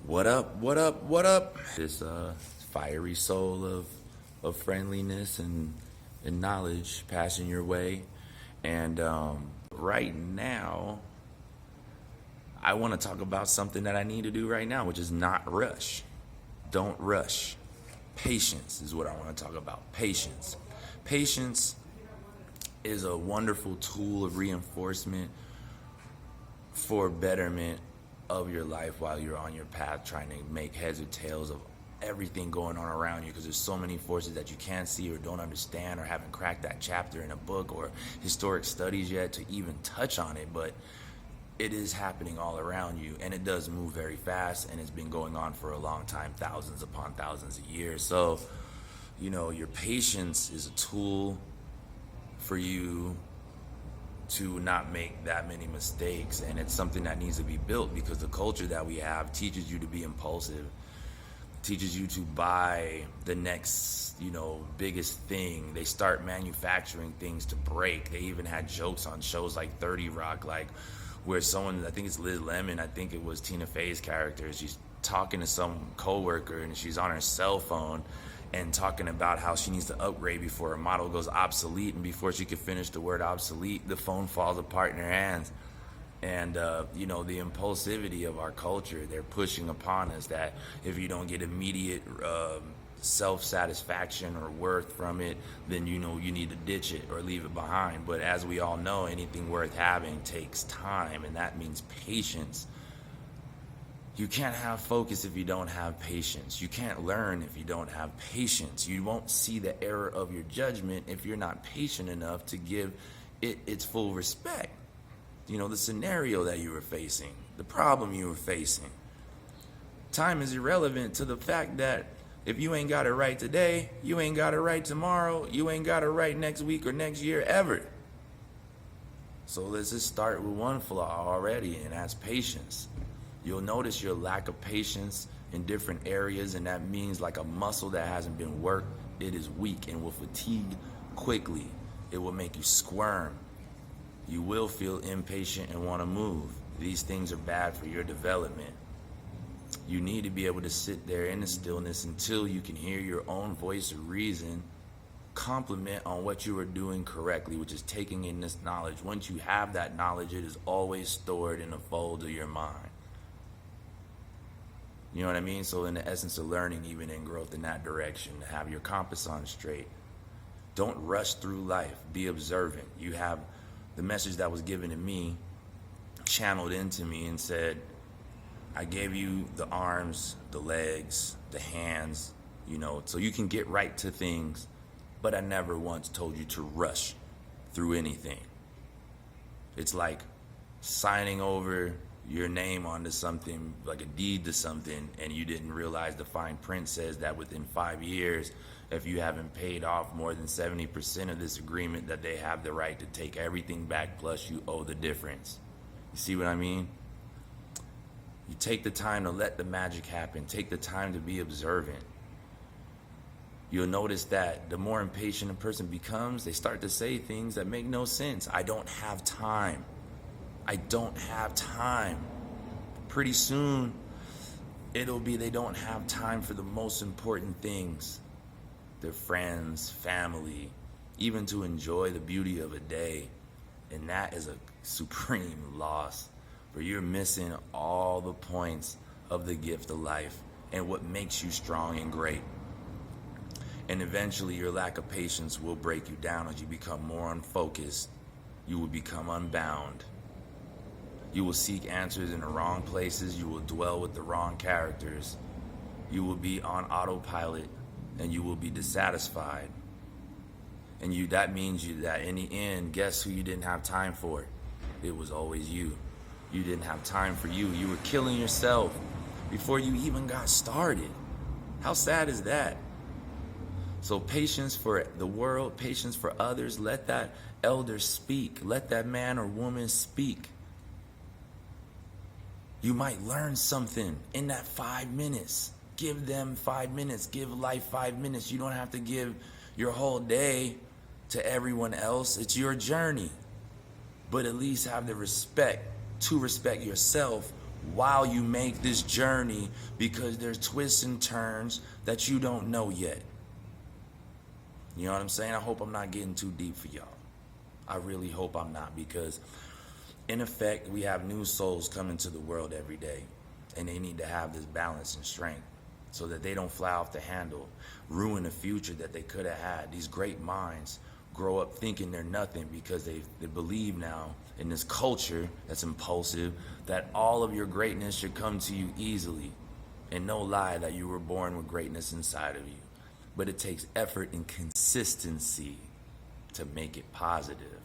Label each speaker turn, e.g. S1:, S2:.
S1: What up? What up? What up? This fiery soul of friendliness and knowledge passing your way. And right now, I want to talk about something that I need to do right now, which is not rush. Don't rush. Patience is what I want to talk about. Patience. Patience is a wonderful tool of reinforcement for betterment of your life while you're on your path trying to make heads or tails of everything going on around you, because there's so many forces that you can't see or don't understand or haven't cracked that chapter in a book or historic studies yet to even touch on it. But it is happening all around you, and it does move very fast, and it's been going on for a long time, thousands upon thousands of years. So, your patience is a tool for you to not make that many mistakes, and it's something that needs to be built, because the culture that we have teaches you to be impulsive, teaches you to buy the next, biggest thing. They start manufacturing things to break. They even had jokes on shows like 30 Rock, like where someone, I think it's Liz Lemon, I think it was Tina Fey's character, she's talking to some coworker and she's on her cell phone and talking about how she needs to upgrade before her model goes obsolete, and before she could finish the word obsolete, the phone falls apart in her hands. And the impulsivity of our culture, they're pushing upon us that if you don't get immediate self-satisfaction or worth from it, then you need to ditch it or leave it behind. But as we all know, anything worth having takes time, and that means patience. You can't have focus if you don't have patience. You can't learn if you don't have patience. You won't see the error of your judgment if you're not patient enough to give it its full respect. The scenario that you were facing, the problem you were facing. Time is irrelevant to the fact that if you ain't got it right today, you ain't got it right tomorrow, you ain't got it right next week or next year ever. So let's just start with one flaw already, and that's patience. You'll notice your lack of patience in different areas, and that means like a muscle that hasn't been worked, it is weak and will fatigue quickly. It will make you squirm. You will feel impatient and want to move. These things are bad for your development. You need to be able to sit there in the stillness until you can hear your own voice of reason compliment on what you are doing correctly, which is taking in this knowledge. Once you have that knowledge, it is always stored in a fold of your mind. You know what I mean? So in the essence of learning, even in growth in that direction, have your compass on straight. Don't rush through life. Be observant. You have the message that was given to me channeled into me and said, I gave you the arms, the legs, the hands, so you can get right to things, but I never once told you to rush through anything. It's like signing over your name onto something, like a deed to something, and you didn't realize the fine print says that within 5 years, if you haven't paid off more than 70% of this agreement, that they have the right to take everything back, plus you owe the difference. You see what I mean? You take the time to let the magic happen. Take the time to be observant. You'll notice that the more impatient a person becomes, they start to say things that make no sense. I don't have time. I don't have time. Pretty soon, it'll be they don't have time for the most important things. Their friends, family, even to enjoy the beauty of a day. And that is a supreme loss, for you're missing all the points of the gift of life and what makes you strong and great. And eventually your lack of patience will break you down as you become more unfocused. You will become unbound. You will seek answers in the wrong places. You will dwell with the wrong characters. You will be on autopilot, and you will be dissatisfied. And that means that in the end, guess who you didn't have time for? It was always you. You didn't have time for you. You were killing yourself before you even got started. How sad is that? So patience for the world, patience for others. Let that elder speak. Let that man or woman speak. You might learn something in that 5 minutes. Give them 5 minutes. Give life 5 minutes. You don't have to give your whole day to everyone else. It's your journey. But at least have the respect to respect yourself while you make this journey, because there's twists and turns that you don't know yet. You know what I'm saying? I hope I'm not getting too deep for y'all. I really hope I'm not, because in effect, we have new souls coming to the world every day, and they need to have this balance and strength so that they don't fly off the handle, ruin the future that they could have had. These great minds grow up thinking they're nothing because they believe now in this culture that's impulsive that all of your greatness should come to you easily. And no lie that you were born with greatness inside of you. But it takes effort and consistency to make it positive.